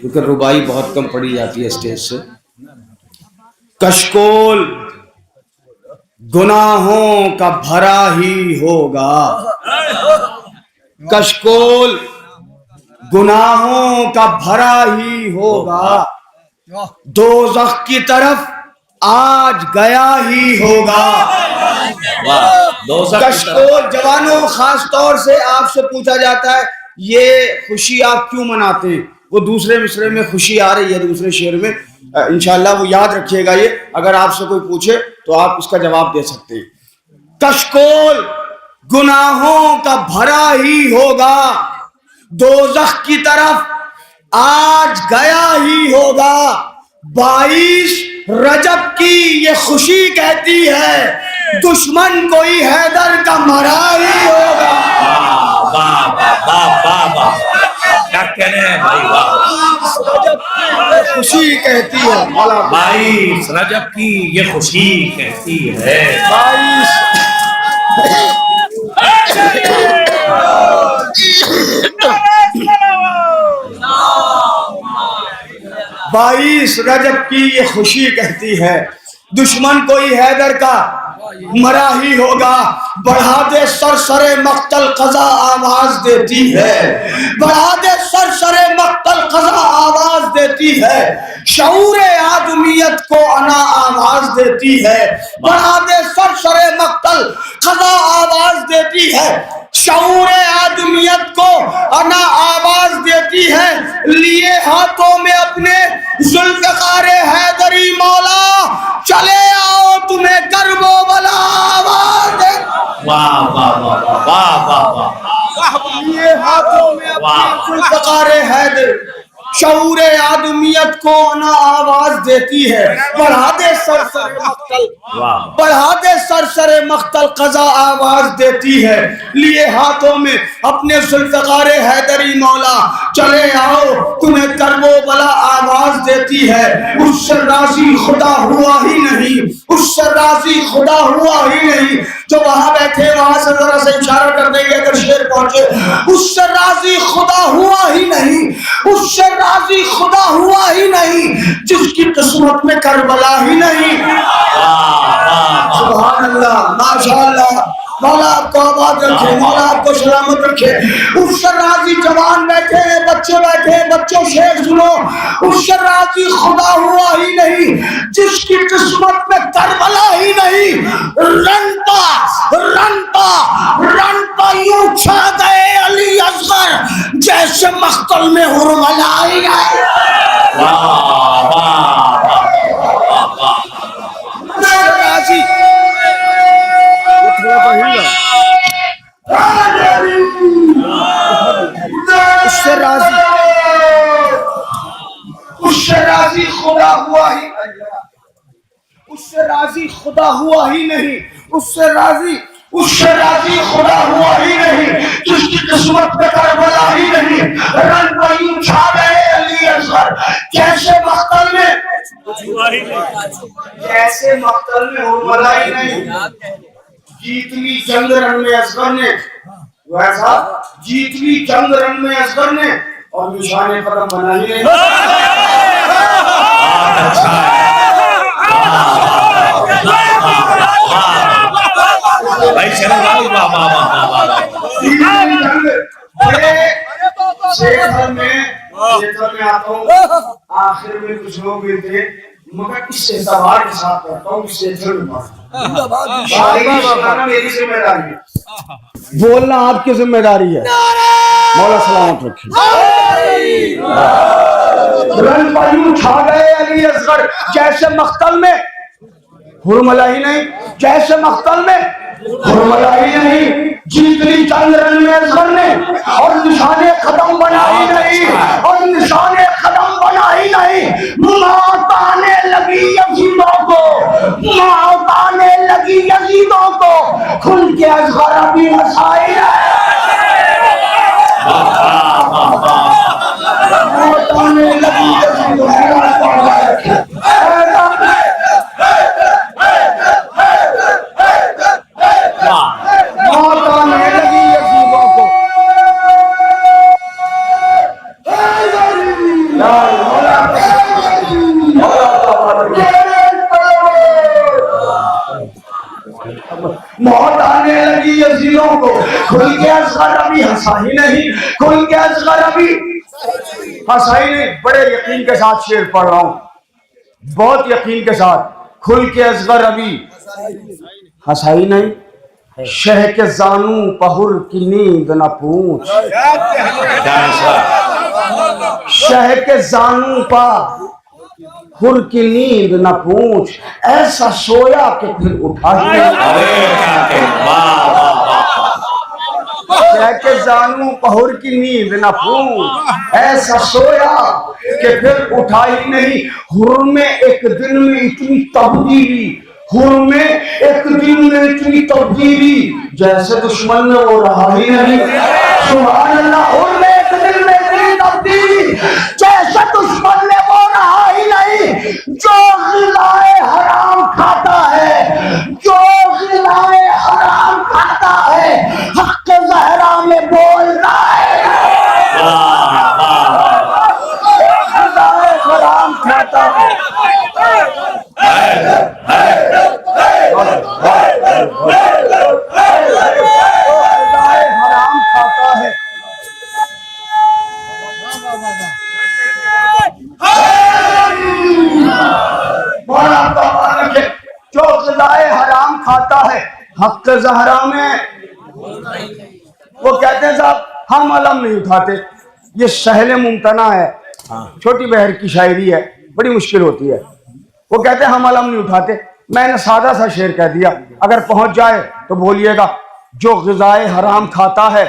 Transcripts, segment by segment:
کیونکہ ربائی بہت کم پڑھی جاتی ہے اسٹیج سے. کشکول گناہوں کا بھرا ہی ہوگا، کشکول گناہوں کا بھرا ہی ہوگا، دوزخ کی طرف آج گیا ہی ہوگا. کشکول جوانوں، خاص طور سے آپ سے پوچھا جاتا ہے یہ خوشی آپ کیوں مناتے ہیں؟ وہ دوسرے مصرے میں خوشی آ رہی ہے، دوسرے شعر میں انشاءاللہ وہ یاد رکھیے گا. یہ اگر آپ سے کوئی پوچھے تو آپ اس کا جواب دے سکتے ہیں. کشکول گناہوں کا بھرا ہی ہوگا، دوزخ کی طرف آج گیا ہی ہوگا. 22 رجب کی یہ خوشی کہتی ہے دشمن کوئی حیدر کا مرا ہی ہوگا. کیا کہنے ہیں بھائی، خوشی کہتی ہے 22 رجب کی یہ خوشی کہتی ہے. 22 رجب کی یہ خوشی کہتی ہے دشمن کوئی حیدر کا مرا ہی ہوگا. بڑھا دے سر سر مقتل قضا آواز دیتی ہے، بڑھا دے سر سر مقتل قضا آواز دیتی ہے. شعور آدمیت کو انا آواز دیتی ہے، بڑھا دے سر سر مقتل قضا آواز دیتی ہے. شعور آدمیت کو انا آواز دیتی ہے. لیے ہاتھوں میں اپنے ذوالفقار حیدری مولا، چلے آؤ تمہیں کرب و بلا آواز دے. واہ واہ واہ واہ واہ واہ. لیے ہاتھوں میں اپنے ذوالفقار حیدر، شعور آدمیت کو انا آواز دیتی ہے. بڑھا دے سر سر مقتل، بڑھا دے سر سر مقتل قضا آواز دیتی ہے. لیے ہاتھوں میں اپنے ذوالفقار حیدری مولا، چلے آؤ تمہیں کرب و بلا آواز دیتی ہے. اس سے راضی خدا ہوا ہی نہیں، اس سے راضی خدا ہوا ہی نہیں. جو وہاں بیٹھے وہاں سے ذرا سے اشارہ کر دیں گے اگر شعر پہنچے. اس سے راضی خدا ہوا ہی نہیں، اس سے راضی خدا ہوا ہی نہیں جس کی قسمت میں کربلا ہی نہیں. سبحان اللہ، ماشاءاللہ. مولا آپ کو آباد رکھے، مولا آپ کو سلامت رکھے. اس سے راضی جوان بیٹھے ہیں، بچے بیٹھے ہیں، بچوں شعر سنو. اس سے راضی خدا ہوا ہی نہیں جس کی قسمت میں کربلا ہی نہیں. رنپا رنپا رنپا یوں چھا گئے علی اصغر جیسے مقتل میں حرملا ہی گئے. راضی اس سے راضی، اس سے راضی خدا ہوا ہی، اس سے راضی خدا ہوا ہی نہیں، اس سے راضی، اس سے راضی خدا ہوا ہی نہیں جس کی قسمت میں کربلا ہی نہیں. رن یوں چھا گئے علی اصغر جیسے مقتل میں، جیسے مقتل میں حرملا ہی نہیں. جیت لی جنگ رن میں اصغر نے، ویسا جیت لی جنگ رن میں اصغر نے اور نشان قدم بنا ہی نہیں. بھائی چلو واہ واہ واہ واہ. شیخر میں آتا ہوں، آخر میں کچھ لوگ بھی تھے مگر اس اعتبار کے ساتھ کرتا ہوں، اس سے میری ذمہ داری ہے، بولنا آپ کی ذمہ داری ہے. مولا سلامت رکھے. رن پایوں چھا گئے علی اصغر جیسے مقتل میں حرملا ہی نہیں، جیسے مقتل میں حرملا ہی نہیں. جیت لی جنگ رن میں اصغر نے اور نشان قدم بنا ہی نہیں، اور نشان قدم بنا ہی نہیں. موت آنے لگی یزیدوں کو، موت آنے لگی یزیدوں کو، کھل کے اصغر ابھی مسائل ہے. موت آنے لگی یزیدوں کو، موت آنے لگی یزیدوں کو. کھل کے اصغر ابھی ہنسا ہی نہیں، کھل کے اصغر ابھی ہنسا ہی نہیں. بڑے یقین کے ساتھ شعر پڑھ رہا ہوں، بہت یقین کے ساتھ. کھل کے اصغر ابھی ہنسا ہی نہیں، شہ کے زانو پہر کی نیند نہ پوچھ. شہ کے زانو پا ہر کی نیند نہ پوچھ، ایسا سویا کہ پھر اٹھا ہی نہیں. شہ کے زانو پہر کی نیند نہ پوچھ، ایسا سویا کہ پھر اٹھا ہی نہیں. ہر میں ایک دن میں اتنی تبدیلی، ہر میں ایک دن میں اتنی تبدیلی جیسے دشمن میں وہ رہا ہی نہیں. سبحان اللہ. ہر میں ایک دن میں اتنی تبدیلی جیسے دشمن میں وہ رہا ہی نہیں. جو غذائے حرام کھاتا ہے، جو غذائے حرام کھاتا ہے، حق زہرا میں بول رہا ہے. غذائے حرام کھاتا ہے، حرام کھاتا ہے. جو غذائے حرام کھاتا ہے حق زہرا میں. وہ کہتے ہیں صاحب ہم علم نہیں اٹھاتے، یہ سہل ممتنع ہے، چھوٹی بہر کی شاعری ہے، بڑی مشکل ہوتی ہے. وہ کہتے ہیں ہم علم نہیں اٹھاتے. میں نے سادہ سا شعر کہہ دیا، اگر پہنچ جائے تو بولیے گا. جو غذائے حرام کھاتا ہے،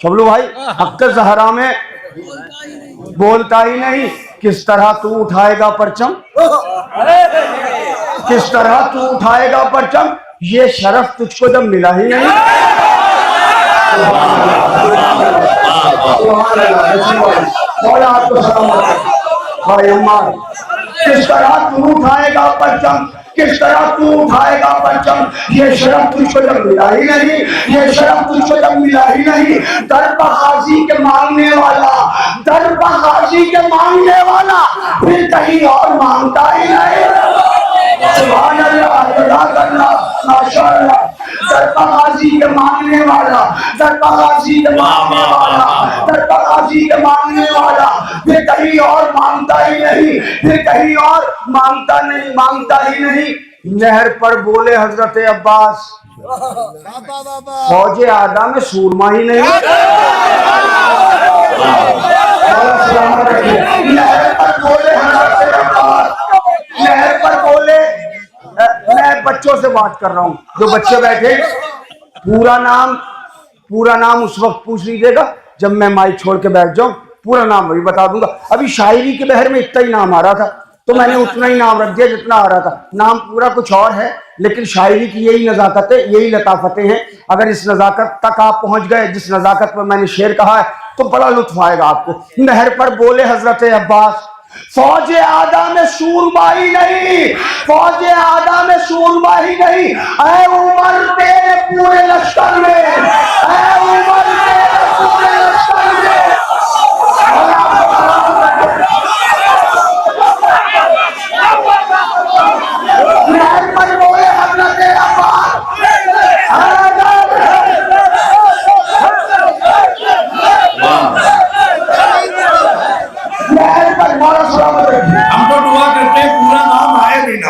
شبلو بھائی، حق زہرا میں بولتا ہی نہیں. کس طرح تو اٹھائے گا پرچم، کس طرح تو اٹھائے گا پرچم، یہ شرف تجھ کو جب ملا ہی نہیں. مولا آپ کو سلامت بھائی عمار. کس طرح تو اٹھائے گا پرچم، کس طرح تو اٹھائے گا پرچم، یہ شرف تجھ کو جب ملا ہی نہیں، یہ شرف تجھ کو جب ملا ہی نہیں. در بغازی کے مانگنے والا، در بغازی کے مانگنے والا پھر کہیں اور مانگتا ہی نہیں. سبحان اللہ، جزاک اللہ، ماشاء اللہ. درپا غازی کے مانگنے والا، درپا غازی کے مانگنے والا، درپا غازی کے مانگنے والا پھر کہیں اور مانگتا ہی نہیں، پھر کہیں اور مانگتا نہیں، مانگتا ہی نہیں. نہر پر بولے حضرت عباس، فوج آدھا میں سورما ہی نہیں. نہر پر بولے حضرت عباس، نہر پر بولے. میں بچوں سے بات کر رہا ہوں، جو بچے بیٹھے، پورا نام اس وقت پوچھ لیجیے گا جب میں مائک چھوڑ کے بیٹھ جاؤں. پورا نام بھی بتا دوں گا. ابھی شاعری کے بحر میں اتنا ہی نام آ رہا تھا تو میں نے اتنا ہی نام رکھ دیا جتنا آ رہا تھا. نام پورا کچھ اور ہے، لیکن شاعری کی یہی نزاکتیں، یہی لطافتیں ہیں. اگر اس نزاکت تک آپ پہنچ گئے جس نزاکت میں نے شعر کہا ہے تو بڑا لطف آئے گا آپ کو. نہر پر بولے حضرت عباس، فوج آدھا میں سورما ہی نہیں، فوج آدھا میں سورما ہی نہیں. اے عمر تیرے پورے لشکر میں، اے عمر تیرے پورے لشکر میں. نہر پر بولے حضرت عباس، ہم تو دعا کرتے ہیں پورا نام آئے بھی نہ.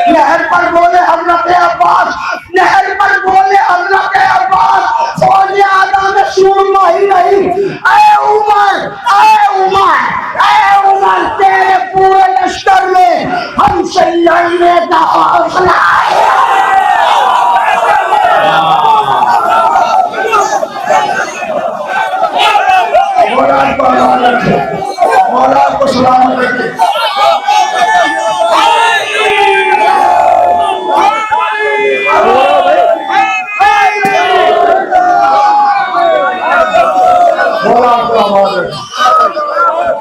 نہر پر بولے حضرت عباس، نہر پر بولے حضرت عباس، فوج آدھا میں سورما ہی نہیں. اے عمر، اے عمر، اے عمر تیرے پورے لشکر میں ہم سے لڑنے کا حوصلہ ہے. مولا کو سلام رکھے.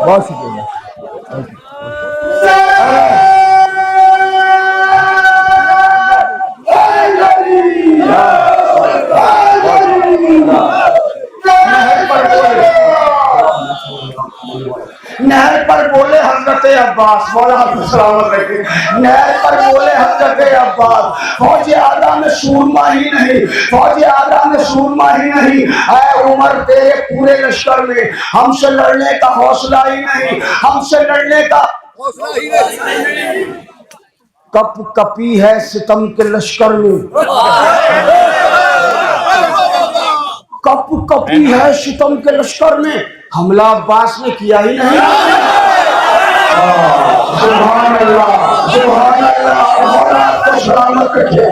بہت شکریہ. نہر پر بولے حضرت عباس، مولا حافظ سلامت رکھے، نہر پر بولے حضرت عباس، فوج اعلیٰ میں سورما ہی نہیں، فوج اعلیٰ میں سورما ہی نہیں، اے عمر تیرے پورے لشکر میں ہم سے لڑنے کا حوصلہ ہی نہیں، ہم سے لڑنے کا حوصلہ ہی نہیں۔ کپ کپی ہے ستم کے لشکر میں، کپ کپی ہے ستم کے لشکر میں، حملہ عباس نے کیا ہی نہیں۔ سبحان اللہ، سبحان اللہ، مولا کو سلامت رکھے۔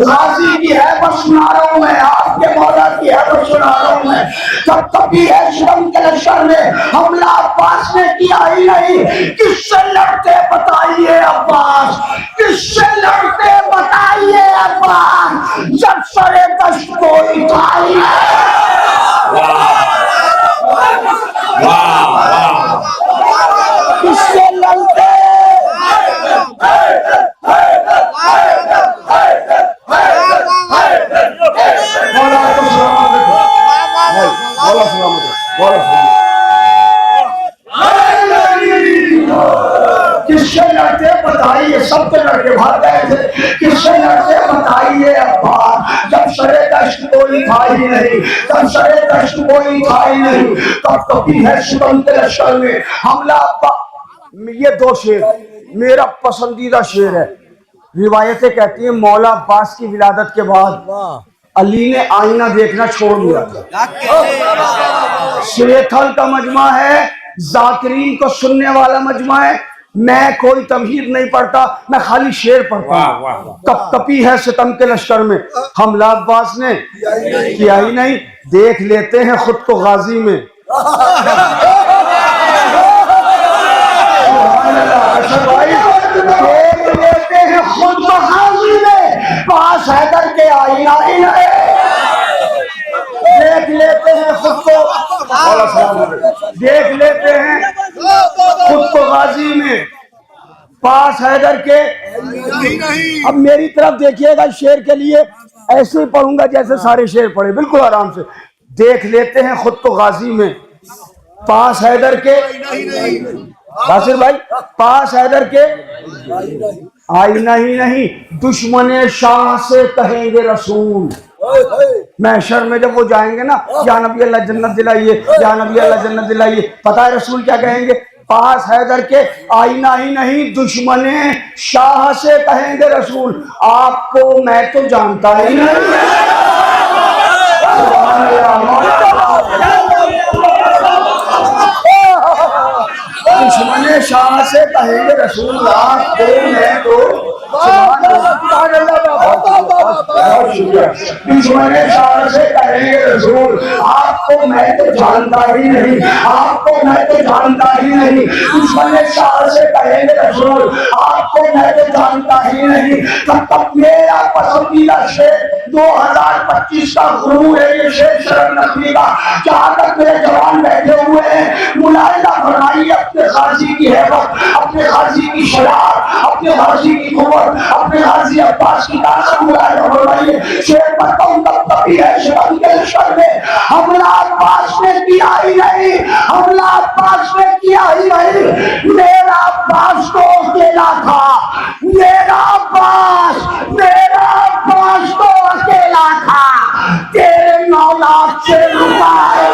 غازی کی حیبت سنا رہا ہوں میں، آپ کے مولا کی حیبت سنا رہا ہوں میں۔ کب کبھی ہے ستم کے لشکر میں حملہ عباس نے کیا ہی نہیں۔ کس سے لڑتے بتائیے عباس، کس سے لڑتے بتائیے عباس، جب سرے دشت کوئی تھا ہی نہیں۔ کس سے لڑتے کس سے لڑتے بتائیے، سب کے لڑکے بھاگ گئے تھے، کس سے لڑتے بتائیے عباس، جب سرے دشت کوئی تھا ہی نہیں، جب سرے دشت کوئی تھا ہی نہیں۔ کب کبھی ہے ستم کے لشکر میں حملہ یہ دو شعر میرا پسندیدہ شعر ہے۔ روایتیں کہتی ہیں مولا عباس کی ولادت کے بعد علی نے آئینہ دیکھنا چھوڑ دیا تھا۔ سیتھل کا مجمع ہے، ذاکرین کو سننے والا مجمع ہے، میں کوئی تمہید نہیں پڑھتا، میں خالی شعر پڑھتا ہوں۔ کپ کپی ہے ستم کے لشکر میں حملہ عباس نے کیا ہی نہیں، دیکھ لیتے ہیں خود کو غازی میں۔ دیکھ لیتے ہیں خود کو غازی میں، پاس حیدر کے آئینہ ہی نہیں۔ دیکھ لیتے ہیں خود کو، دیکھ لیتے ہیں خود کو غازی میں، پاس حیدر کے۔ اب میری طرف دیکھیے گا، شعر کے لیے ایسے ہی پڑھوں گا جیسے سارے شعر پڑھے، بالکل آرام سے۔ دیکھ لیتے ہیں خود کو غازی میں، پاس حیدر کے، باسر بھائی، پاس حیدر کے آئینہ ہی نہیں، دشمن شاہ سے کہیں گے رسول۔ محشر میں جب وہ جائیں گے نا، یا نبی اللہ جنت دلائیے، یا نبی اللہ جنت دلائیے، پتہ ہے رسول کیا کہیں گے؟ پاس حیدر کے آئینہ ہی نہیں، دشمن شاہ سے کہیں گے رسول، آپ کو میں تو جانتا ہی نہیں۔ دشمن شاہ سے کہیں گے رسول، آپ کو میں تو دشمن شاہ سے کہیں گے رسول، آپ کو میں تو جانتا ہی نہیں، آپ کو میں تو جانتا ہی نہیں۔ دشمن شاہ سے کہیں گے رسول، آپ کو میں تو جانتا ہی نہیں۔ تب تک میرا پسندیدہ شعر 2025 کا غرور ہے یہ شعر شرم نقوی کا، جہاں تک میرے جوان بیٹھے ہوئے ہیں، ملاحظہ فرمائیے اپنے غازی کی حیبت، اپنے غازی کی شجاعت، اپنے غازی کی قوت، اپنے غازی عباس کی طاقت ملاحظہ فرمائیے۔ شعر پڑھتا ہوں، تب کبھی ہے ستم کے لشکر میں حملہ عباس نے کیا ہی نہیں، حملہ عباس نے کیا ہی نہیں۔ میرا عباس تو اکیلا تھا، میرا عباس تو اکیلا تھا، تیرے نولاد سے رکا ہے۔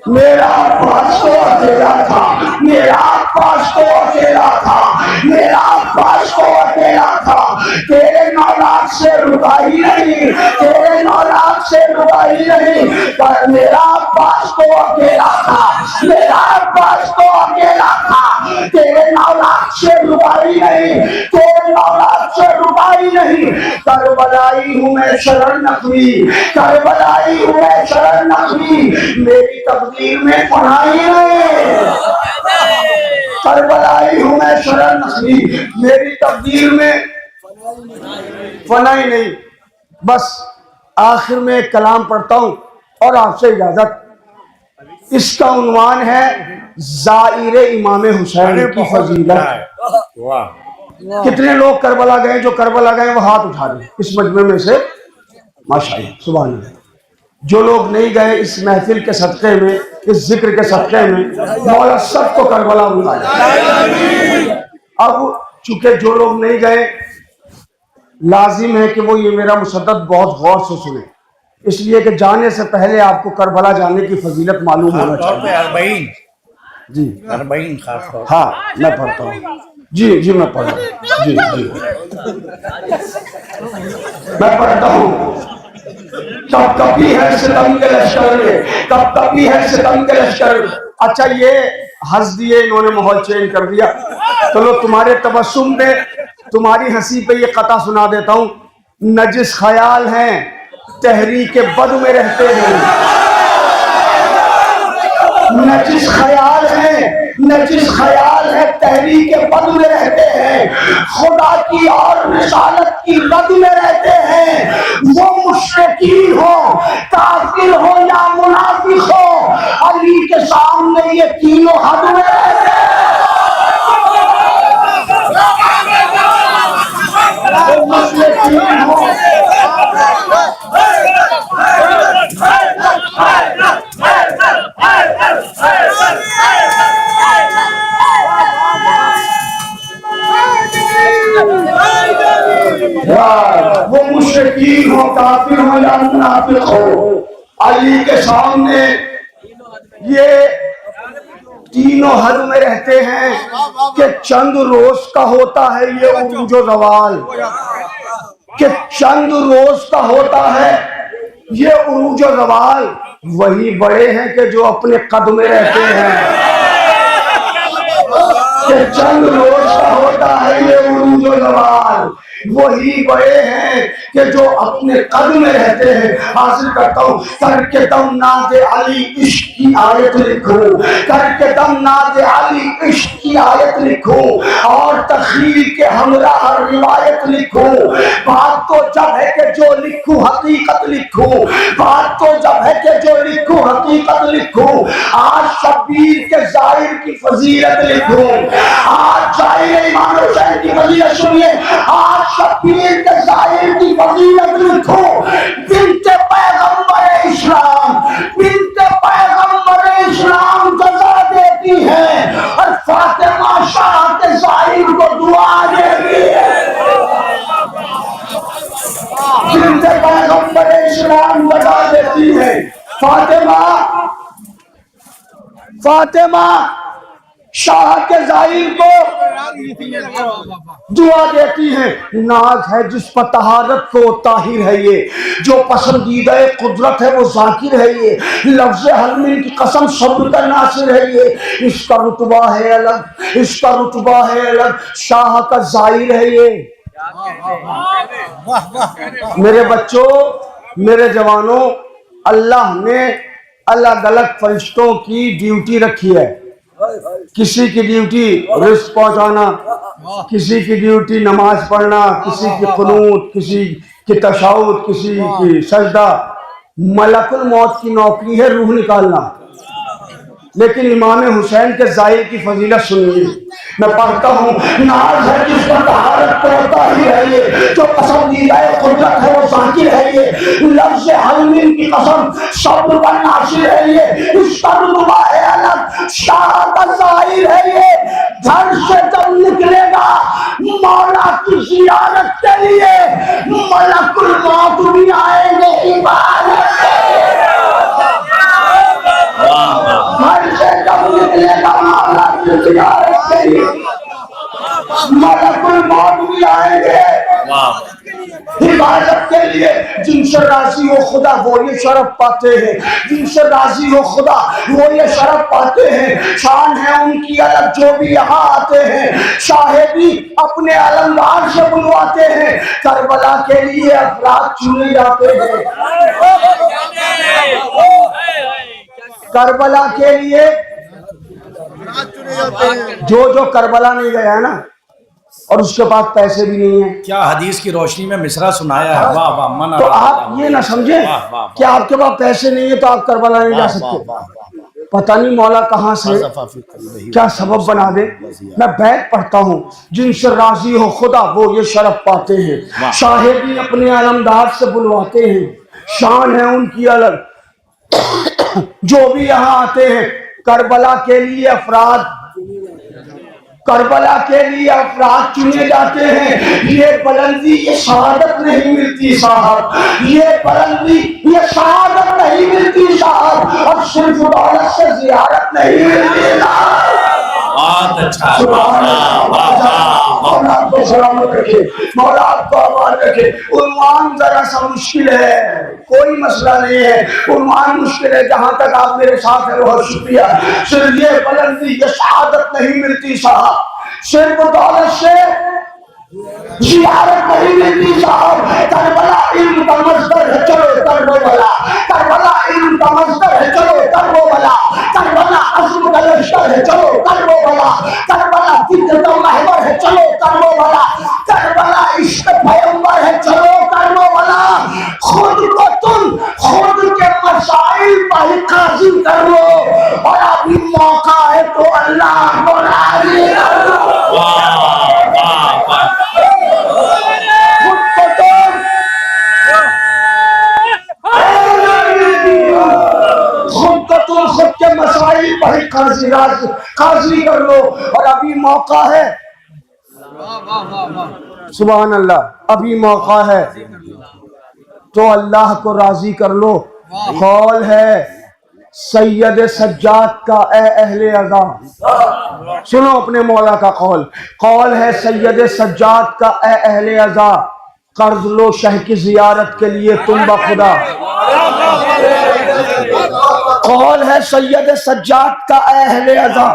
میرا عباس تو اکیلا تھا، میرا عباس تو اکیلا تھا، میرا عباس تو اکیلا تھا، تیرے نولاد سے رکا ہی نہیں، تیرے 9 لاکھ سے رکا ہی نہیں، پر میرا عباس تو اکیلا تھا، میرا عباس تو اکیلا تھا، تیرے 9 لاکھ سے رکا ہی نہیں، تیرے 9 لاکھ سے رکا ہی نہیں، کربلائی ہوں میں شرر نقوی، کربلائی ہوں میں شرر نقوی، میری تقدیر میں پناہی نہیں، کربلائی ہوں میں شرر نقوی، میری تقدیر میں فنائی نہیں۔ بس آخر میں ایک کلام پڑھتا ہوں اور آپ سے اجازت۔ اس کا عنوان ہے زائر امام حسین کی فضیلت۔ کتنے لوگ کربلا گئے؟ جو کربلا گئے وہ ہاتھ اٹھا دیں اس مجمع میں سے، ماشاءاللہ سبحان اللہ۔ جو لوگ نہیں گئے اس محفل کے صدقے میں، اس ذکر کے صدقے میں، مولا سب کو کربلا بلائے۔ اب چونکہ جو لوگ نہیں گئے لازم ہے کہ وہ یہ میرا مصدق بہت غور سے سنیں، اس لیے کہ جانے سے پہلے آپ کو کربلا جانے کی فضیلت معلوم ہونا چاہیے۔ اربعین، جی اربعین خاص طور ہاں میں پڑھتا ہوں، جی میں پڑھ رہا ہوں، جی میں پڑھتا ہوں۔ کب کبھی ہے ستم کے لشکر میں، کب کبھی ہے ستم کے لشکر۔ اچھا یہ ہنس دیے انہوں نے، ماحول چینج کر دیا۔ چلو تمہارے تبسم پہ، تمہاری ہنسی پہ یہ قطع سنا دیتا ہوں۔ نجس خیال ہیں تحریک بد میں رہتے ہیں، نجس خیال ہے، نجس خیال ہے تحریک بد میں رہتے ہیں، خدا کی اور رسالت کی رد میں رہتے ہیں۔ وہ مشرکین ہو، کافر ہو یا منافق ہو، علی کے سامنے یہ تینوں حد میں رہتے ہیں۔ وہ مشرکین ہو، وہ مشرکین ہو، کافر ہو یا منافق ہو، علی کے سامنے یہ تینوں حد میں رہتے ہیں کہ چند روز کا ہوتا ہے یہ عروج و زوال، کہ چند روز کا ہوتا ہے یہ عروج و زوال۔ وہی بڑے ہیں کہ جو اپنے قد میں رہتے ہیں، کہ چند روز کا ہوتا ہے یہ عروج و زوال، وہی بڑے ہیں کہ جو اپنے قد میں رہتے ہیں۔ حاصل کرتا ہوں، کر کے دم ناد علی عشق کی آیت لکھوں، کر کے دم ناد علی عشق کی آیت لکھوں، اور تخیل کے ہمراہ روایت لکھوں۔ بات تو جب ہے کہ جو لکھوں حقیقت لکھوں، بات تو جب ہے کہ جو لکھوں حقیقت لکھوں۔ آج شبیر کے ظاہر کی فضیلت لکھوں، آج ظاہر امام حسین کی فضیلت سنیے، آج شبیر کے ظاہر کی فضیلت لکھوں۔ بنت پیغمبر اسلام، بنت پیغمبر اسلام جزا دیتی ہے، اور فاطمہ شاہ کے ظاہر کو دعا دیتی ہے۔ بنت پیغمبر اسلام جزا دیتی ہے، فاطمہ شاہ کے ظاہر کو دعا دیتی ہیں۔ ناز ہے جس پر طہارت کو طاہر ہے یہ، جو پسندیدہ قدرت ہے وہ ذاکر ہے یہ، لفظ حلمین کی قسم صبر کا ناصر ہے یہ، اس کا رتبہ ہے الگ، اس کا رتبہ ہے الگ، شاہ کا ظاہر ہے یہ۔ میرے بچوں، میرے جوانوں، اللہ نے الگ الگ فرشتوں کی ڈیوٹی رکھی ہے۔ کسی کی ڈیوٹی رزق پہنچانا، کسی کی ڈیوٹی نماز پڑھنا، کسی کی قنوت، کسی کی تشہد، کسی کی سجدہ۔ ملک الموت کی نوکری ہے روح نکالنا، لیکن امام حسین کے ظاہر کی فضیلت سنیے۔ میں پڑھتا ہوں، ناز ہے جس پر طہارت کو طاہر ہے یہ، جو پسندیدہ قدرت ہے وہ ذاکر ہے یہ، لفظ حلمین کی قسم صبر کا ناصر ہے یہ، اس کا رتبہ ہے الگ، شاہ کا ظاہر ہے یہ۔ گھر سے جب نکلے گا مولا کی زیارت کے لیے، ملک الموت بھی آئیں گے عبادت کے لیے۔ گھر سے جب نکلے گا مولا کی زیارت کے لیے، ملک الموت بھی آئیں گے حفاظت کے لیے جن سے راضی ہو خدا وہ یہ شرف پاتے ہیں، جن سے راضی ہو خدا وہ یہ شرف پاتے ہیں، شان ہے ان کی الگ جو بھی یہاں آتے ہیں، شاہدی اپنے علمدار سے بلواتے ہیں، کربلا کے لیے افراد چنے جاتے ہیں، کربلا کے لیے جو کربلا نہیں گیا ہے نا اور اس کے پاس پیسے بھی نہیں ہیں، کیا حدیث کی روشنی میں مصرع سنایا ہے، واہ واہ من تو آپ یہ نہ سمجھیں کہ آپ کے پاس پیسے نہیں ہیں تو آپ کربلا نہیں جا سکتے، پتہ نہیں مولا کہاں سے کیا سبب بنا دے۔ میں بیت پڑھتا ہوں، جن سے راضی ہو خدا وہ یہ شرف پاتے ہیں، شاہدی اپنے علمدار سے بلواتے ہیں، شان ہے ان کی الگ جو بھی یہاں آتے ہیں، کربلا کے لیے افراد چنے جاتے ہیں، یہ بلندی یہ شہادت نہیں ملتی صاحب، یہ بلندی یہ شہادت نہیں ملتی صاحب، اور صرف دولت سے زیارت نہیں ملتی صاحب۔ بہت اچھا، مولا آپ کو سلامت رکھے، مولا آپ کو آباد رکھے۔ عنوان ذرا سا مشکل ہے، کوئی مسئلہ نہیں ہے، عنوان مشکل ہے، جہاں تک آپ میرے ساتھ ہیں بہت شکریہ، صرف یہ بلندی یہ شہادت نہیں ملتی صاحب، صرف دولت سے زیارت نہیں ملتی صاحب۔ کربلا علم کا مصدر ہے، چلو کربلا، کربلا علم کا مصدر ہے، چلو کربلا، کربلا عزم کا لشکر ہے، چلو کربلا، کربلا فکر کا محور ہے، چلو کربلا، کربلا عشق پیغمبر ہے، چلو کربلا۔ خود کو تم خود کے مسائل پر قاضی کر لو، اور ابھی موقع ہے تو اللہ کو راضی کر لو۔ خود کے مسائل پر قاضی کر لو، اور ابھی موقع ہے، سبحان اللہ، ابھی موقع ہے تو اللہ کو راضی کر لو۔ قول ہے سید سجاد کا اے اہل عزا، سنو اپنے مولا کا قول ہے سید سجاد کا اے اہل عزا، قرض لو شہ کی زیارت کے لیے تم بخدا۔ قول ہے سید سجاد کا اے اہل عزا،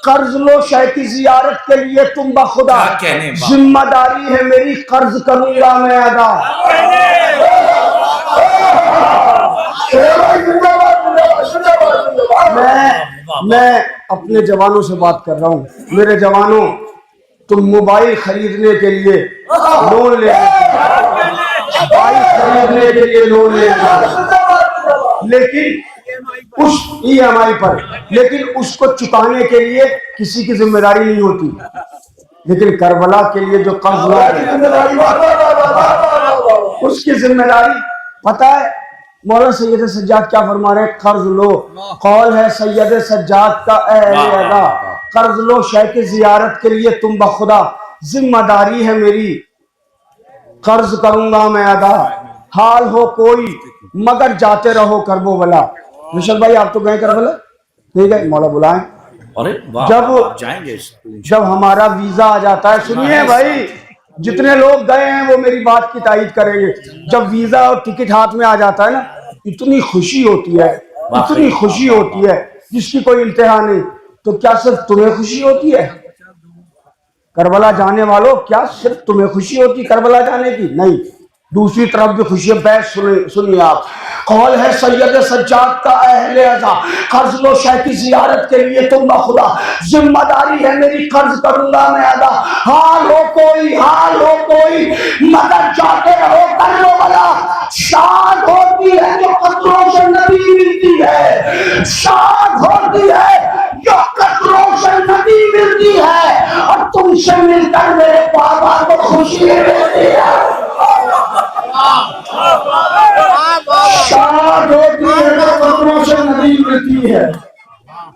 قرض لو شہ کی زیارت کے لیے تم بخدا، ذمہ داری ہے میری قرض کروں گا میں ادا۔ میں اپنے جوانوں سے بات کر رہا ہوں، میرے جوانوں تم موبائل خریدنے کے لیے لون لے، موبائل خریدنے کے لیے لون لے، لیکن اس ای ایم آئی پر، لیکن اس کو چکانے کے لیے کسی کی ذمہ داری نہیں ہوتی، لیکن کربلا کے لیے جو قرض ہوا اس کی ذمہ داری پتہ ہے مولا سید سجاد کیا فرما رہے ہیں؟ قرض لو، قول ہے سید سجاد کا اے اہل عزا، قرض لو شہ کی زیارت کے لیے تم بخدا، ذمہ داری ہے میری قرض کروں گا میں ادا، حال ہو کوئی مگر جاتے رہو کربو بلا۔ مشل بھائی آپ تو گئے کربلا نہیں گئے؟ مولا بلائیں، جب ہمارا ویزا آ جاتا ہے، سنیے بھائی جتنے لوگ گئے ہیں وہ میری بات کی تائید کریں گے، جب ویزا اور ٹکٹ ہاتھ میں آ جاتا ہے نا اتنی خوشی ہوتی ہے، اتنی خوشی ہوتی ہے جس کی کوئی انتہا نہیں۔ تو کیا صرف تمہیں خوشی ہوتی ہے کربلا جانے والوں؟ کیا صرف تمہیں خوشی ہوتی کربلا جانے کی؟ نہیں، دوسری طرف بھی خوشی ہے۔ بیت سنیے آپ، قول ہے سید سجاد کا اہل عزا، قرض لو شہ کی زیارت کے لیے تم بخدا، ذمہ داری ہے میری قرض کروں گا میں ادا، حال ہو کوئی مگر جاتے رہو کرو بلا۔ شاد ہوتی ہے جو قطروں سے نبی ملتی ہے، شاد ہوتی ہے جو قطروں سے نبی ملتی ہے، اور تم سے مل کر میرے بابا کو خوشی ملتی ہے۔ شاد ہوتی ہے جو قطروں سے نبی ملتی ہے،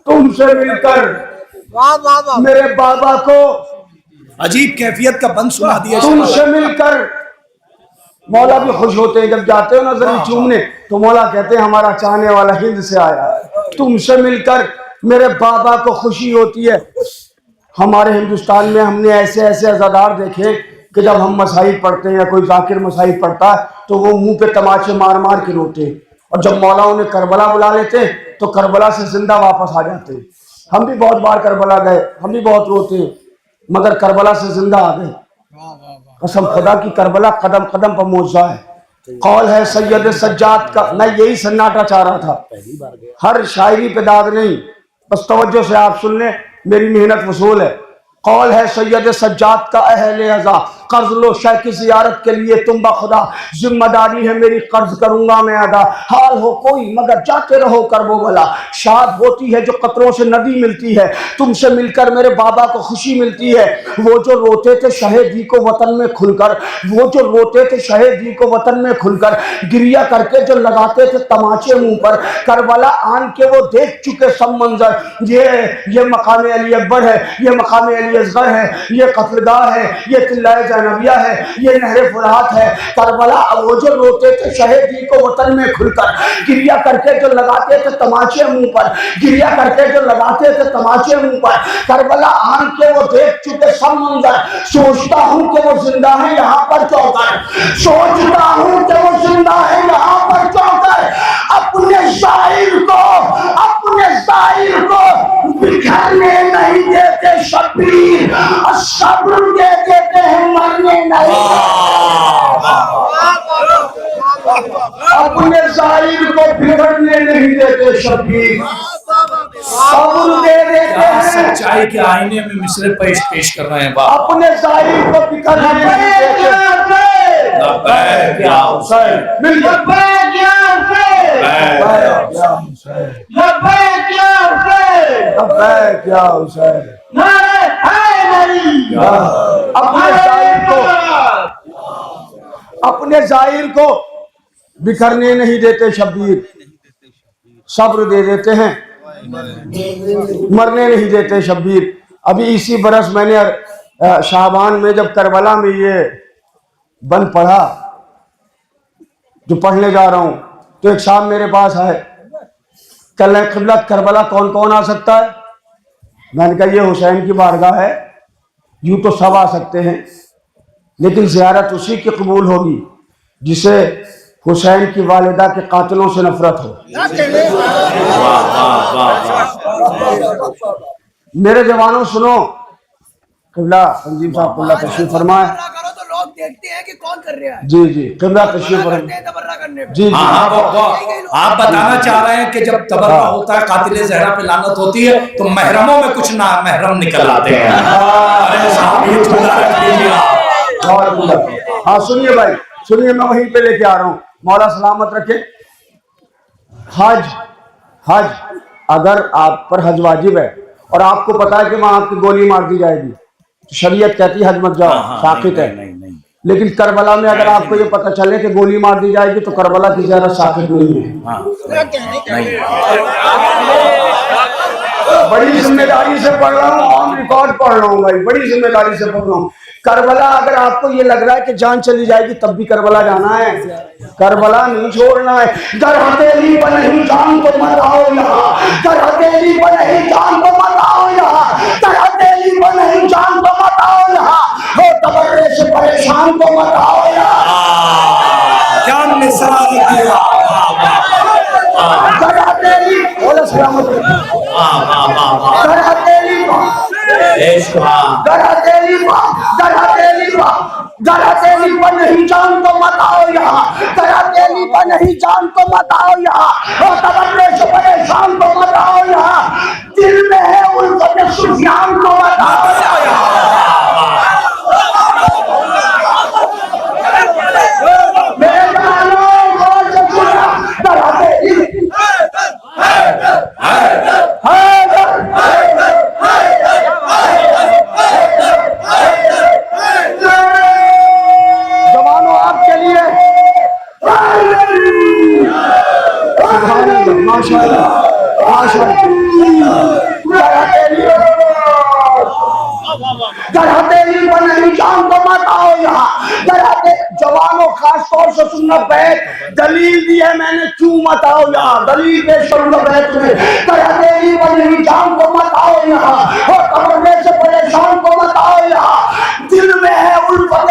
تم سے مل کر میرے بابا کو عجیب کیفیت کا بند سنا دیا، تم سے مل کر مولا بھی خوش ہوتے ہیں جب جاتے ہو نا زمین چومنے، تو مولا کہتے ہیں ہمارا چاہنے والا ہند سے آیا ہے، تم سے مل کر میرے بابا کو خوشی ہوتی ہے۔ ہمارے ہندوستان میں ہم نے ایسے عزادار دیکھے کہ جب ہم مسائل پڑھتے ہیں یا کوئی ذاکر مسائل پڑھتا ہے تو وہ منہ پہ تماچے مار مار کے روتے ہیں، اور جب مولا انہیں کربلا بلا لیتے تو کربلا سے زندہ واپس آ جاتے ہیں۔ ہم بھی بہت بار کربلا گئے، ہم بھی بہت روتے ہیں، مگر کربلا سے زندہ آ گئے۔ قسم خدا کی کربلا قدم قدم پر معجزہ ہے۔ قول ہے سید سجاد کا، میں یہی سناٹا چاہ رہا تھا، ہر شاعری پہ داد نہیں، بس توجہ سے آپ سن لیں، میری محنت وصول ہے۔ قول ہے سید سجاد کا اہل ازا، قرض لو شیخ کی زیارت کے لیے تم بخدا، ذمہ داری ہے میری قرض کروں گا میں ادا، حال ہو کوئی مگر جاتے رہو کرب و بلا، شاد ہوتی ہے جو قطروں سے ندی ملتی ہے، تم سے مل کر میرے بابا کو خوشی ملتی ہے، وہ جو روتے تھے شہیدی کو وطن میں کھل کر، وہ جو روتے تھے شہیدی کو وطن میں کھل کر، گریا کر کے جو لگاتے تھے تماچے منہ پر، کربلا آن کے وہ دیکھ چکے سب منظر، یہ مقام علی اکبر ہے، یہ مقام علی اصغر ہے، یہ قتل گاہ ہے، یہ قلعہ زینبیہ ہے، یہ نہر فرات ہے۔ کربلا وہ جو روتے تھے شہیدی کو وطن میں کھل کر، گریا کر کے جو لگاتے تھے تماچے منہ پر، گریا کر کے جو لگاتے تھے تماچے منہ پر، کربلا آن کے وہ دیکھ چکے سب منظر، سوچتا ہوں کہ وہ زندہ ہے یہاں پر چوکر، سوچتا ہوں کہ وہ زندہ ہے یہاں پر چوکر، اپنے شاعر کو بکھرنے نہیں دیتے شبیر، صبر دے دیتے ہیں مرنے نہیں، اپنے شاعر کو بکھرنے نہیں دیتے شبیر، صبر دے دیتے ہیں۔ سچائی کے آئینے میں مصرے پیش کر رہے ہیں باپ، اپنے شاعر کو بکھرنے نہیں دیتے۔ لبیک یا حسین، لبیک یا حسین، لبیک یا حسین، لبیک یا حسین، لبیک یا حسین، نعرہ حیدری۔ اپنے ظاہر کو بکھرنے نہیں دیتے شبیر، صبر دے دیتے ہیں مرنے نہیں دیتے شبیر۔ ابھی اسی برس میں نے شعبان میں جب کربلا میں یہ بند پڑھا جو پڑھنے جا رہا ہوں، تو ایک صاحب میرے پاس آئے، کہنے لگے قبلہ کربلا کون کون آ سکتا ہے؟ میں نے کہا یہ حسین کی بارگاہ ہے، یوں تو سب آ سکتے ہیں لیکن زیارت اسی کی قبول ہوگی جسے حسین کی والدہ کے قاتلوں سے نفرت ہو۔ میرے جوانوں سنو، قبلہ تنظیم صاحب اللہ تشریف فرمائے، لوگ دیکھتے ہیں کہ کون کر رہا ہے، جی قبلہ تشریف فرمائے، جی آپ بتانا چاہ رہے ہیں کہ جب تبرہ ہوتا ہے قاتل زہرا پہ لعنت ہوتی ہے تو محرموں میں کچھ نہ محرم نکل آتے ہیں۔ ارے صاحب یہ کھلا رکھ دیجیے آپ۔ ہاں سنیے بھائی سنیے، میں وہیں پہ لے کے آ رہا ہوں، مولا سلامت رکھے۔ حج اگر آپ پر حج واجب ہے اور آپ کو پتا ہے کہ وہاں آپ کی گولی مار دی جائے گی، شریعت کہتی ہے حج مت جاؤ، ساقط ہے۔ لیکن کربلا میں اگر آپ کو یہ پتہ چلے کہ گولی مار دی جائے گی تو کربلا کی زیارت ساقط نہیں ہے۔ بڑی ذمہ داری سے پڑھ رہا ہوں، آن ریکارڈ پڑھ رہا ہوں بھائی، بڑی ذمہ داری سے پڑھ رہا ہوں۔ کربلا اگر آپ کو یہ لگ رہا ہے کہ جان چلی جائے گی تب بھی کربلا جانا ہے، کربلا نہیں چھوڑنا ہے۔ گر ہتھیلی پر نہیں جان کو مت آؤ یہاں، گر ہتھیلی پر نہیں جان کو مت آؤ یہاں، گر ہتھیلی پر نہیں جان کو مت آؤ یہاں، ہو تبرے سے پریشان کو مت آؤ یہاں۔ کیا مصرع دیا، گر ہتھیلی بولے سلامت گر ہتھیلی پر نہیں جان کو مت آؤ یہاں، گر ہتھیلی پر نہیں جان کو مت آؤ یہاں، اور تبرے سے پریشان کو مت آؤ یہاں، دل میں ہے الفت سفیان کو مت آؤ یہاں۔ میرے جانوں غور سے سننا، گر ہتھیلی جوانوں آپ کے لیے ماشاء اللہ گر ہتھیلی پر نہیں جان کو مت آؤ یہاں، جوانوں خاص طور سے سننا، بیت دلیل دی ہے میں نے کیوں مت آؤ یہاں، دلیل پیش کروں گا بیت میں۔ گر ہتھیلی پر نہیں جان کو مت آؤ یہاں، اور تبرے سے پریشان کو مت آؤ یہاں، دل میں ہے الفت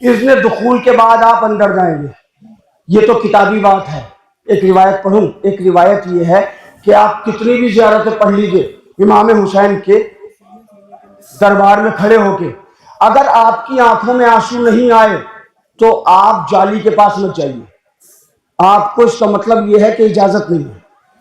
اذن دخول کے بعد آپ اندر جائیں گے. یہ تو کتابی بات ہے. ایک روایت پڑھوں. ایک روایت یہ ہے کہ آپ کتنی بھی زیارتیں پڑھ لیجئے امام حسین کے دربار میں کھڑے ہو کے, اگر آپ کی آنکھوں میں آنسو نہیں آئے تو آپ جالی کے پاس مت جائیے. آپ کو اس کا مطلب یہ ہے کہ اجازت نہیں ہے.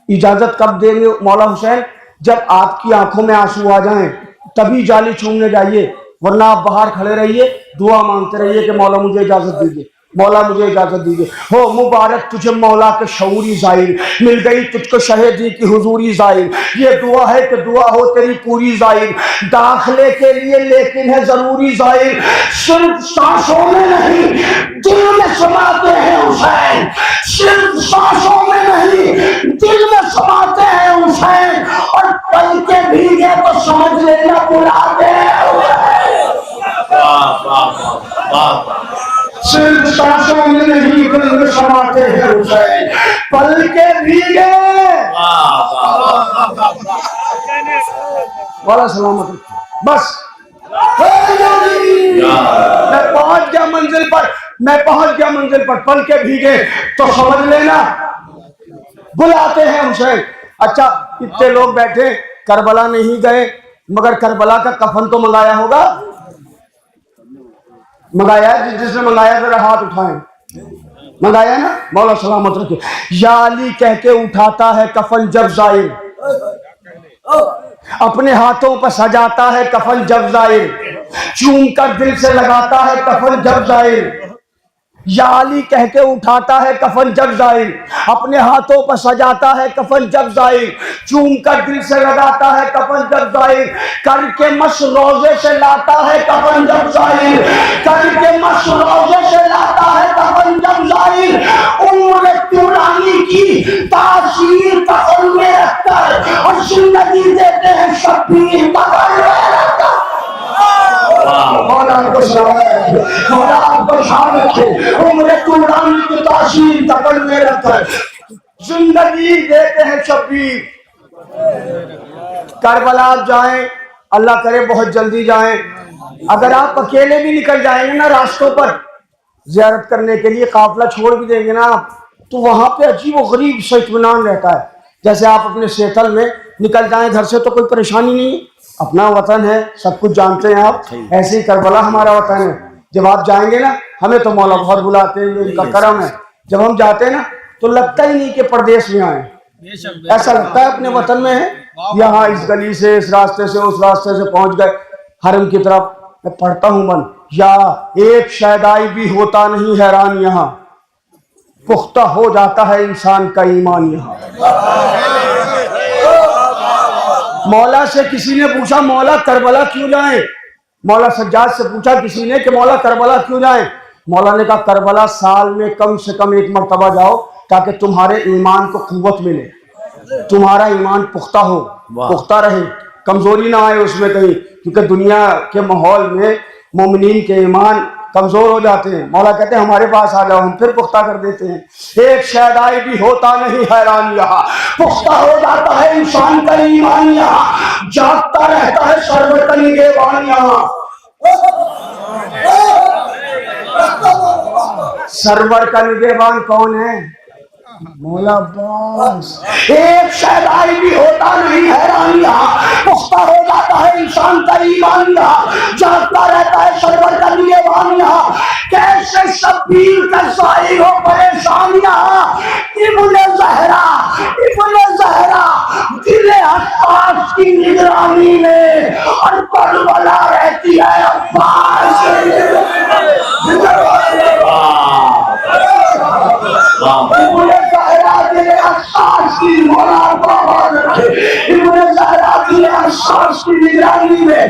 اجازت کب دیں گے مولا حسین؟ جب آپ کی آنکھوں میں آنسو آ جائیں تبھی جالی چومنے جائیے, ورنہ آپ باہر کھڑے رہیے, دعا مانگتے رہیے کہ مولا مجھے اجازت دیجیے, مولا مجھے اجازت دیجیے. ہو مبارک تجھے مولا کے شعوری ظاہر, مل گئی تجھ کو شہیدی کی حضوری ظاہر. یہ دعا ہے کہ دعا ہو تیری پوری ظاہر, داخلے کے لیے لیکن ہے ضروری ظاہر. صرف سانسوں میں نہیں دل میں سماتے ہیں حسین, صرف سانسوں میں نہیں دل میں سماتے ہیں حسین, اور پل کے بھیگے تو سمجھ لینا بلاتے ہیں. صرف سانسوں میں نہیں دل میں سماتے ہیں حسین, پل کے بھیگے. والا سلامت رکھیں. بس میں پہنچ گیا منزل پر, میں پہنچ گیا منزل پر, پل کے بھیگے تو سمجھ لینا بلاتے ہیں حسین. اچھا اتنے لوگ بیٹھے, کربلا نہیں گئے, مگر کربلا کا کفن تو منگایا ہوگا, منگایا ہے؟ جس نے منگایا ذرا ہاتھ اٹھائیں. منگایا نا؟ مولا سلامت رکھے. یا علی کہہ کے اٹھاتا ہے کفن جب زائر, اپنے ہاتھوں پر سجاتا ہے کفن جب زائر, چوم کر دل سے لگاتا ہے کفن جب زائر. یا علی کہہ کے اٹھاتا ہے کفن جب زائر, اپنے ہاتھوں پر سجاتا ہے کفن جب زائر, چوم کر دل سے لگاتا ہے کفن جب زائر, کر کے مس روزے سے لاتا ہے کفن جب زائر, کر کے مس روزے سے لاتا ہے کفن جب زائر. عمر طولانی کی تاثیر کفن میں رکھ کر اور زندگی دیتے ہیں شبیر کفن میں رکھ کر. مولا کو سلام, مولا کو شان رکھے. عمر طولانی کی تاثیر کفن میں رکھ کر زندگی دیتے ہیں شبیر. کربلا آپ جائیں, اللہ کرے بہت جلدی جائیں. اگر آپ اکیلے بھی نکل جائیں گے نا راستوں پر زیارت کرنے کے لیے, قافلہ چھوڑ بھی دیں گے نا تو وہاں پہ عجیب و غریب سا اطمینان رہتا ہے. جیسے آپ اپنے سیتل میں نکل جائیں گھر سے تو کوئی پریشانی نہیں, اپنا وطن ہے, سب کچھ جانتے ہیں آپ. ایسے ہی کربلا ہمارا وطن ہے. جب آپ جائیں گے نا, ہمیں تو مولا بہت بلاتے ہیں, ان کا کرم ہے. جب ہم جاتے ہیں نا تو لگتا ہی نہیں کہ پردیس میں آئے, ایسا لگتا ہے اپنے وطن میں ہے. یہاں اس گلی سے, اس راستے سے, اس راستے سے پہنچ گئے حرم کی طرف. میں پڑھتا ہوں من, یا ایک شیدائی بھی ہوتا نہیں حیران یہاں, پختہ ہو جاتا ہے انسان کا ایمان یہاں. مولا سے کسی نے پوچھا مولا کربلا کیوں جائیں, مولا سجاد سے پوچھا کسی نے کہ مولا کربلا کیوں جائیں. مولا نے کہا کربلا سال میں کم سے کم ایک مرتبہ جاؤ تاکہ تمہارے ایمان کو قوت ملے, تمہارا ایمان پختہ ہو, پختہ رہے, کمزوری نہ آئے اس میں کہیں, کیونکہ دنیا کے ماحول میں مومنین کے ایمان کمزور ہو جاتے ہیں. مولا کہتے ہیں ہمارے پاس آ جاؤ, ہم پھر پختہ کر دیتے ہیں. ایک شیدائی بھی ہوتا نہیں حیران یہاں, پختہ ہو جاتا ہے انسان کا ایمان یہاں, جاگتا رہتا ہے سرور کا نگہبان یہاں. سرور کا نگہبان کون ہے؟ مولا عباس. ایک شیدائی بھی ہوتا نہیں حیران یہاں, پختہ ہو جاتا ہے انسان کا ایمان یہاں, جاگتا رہتا ہے سرور کا نگہبان یہاں. کیسے شبیر کا ظاہر ہو پریشان یہاں, ابن زہرا, ابن زہرا دل عباس کی نگرانی میں, اور کربلا رہتی ہے عباس. ابن زہرا دل عباس کی مولا کو آواز رکھے, ابن زہرا دل عباس کی نگرانی میں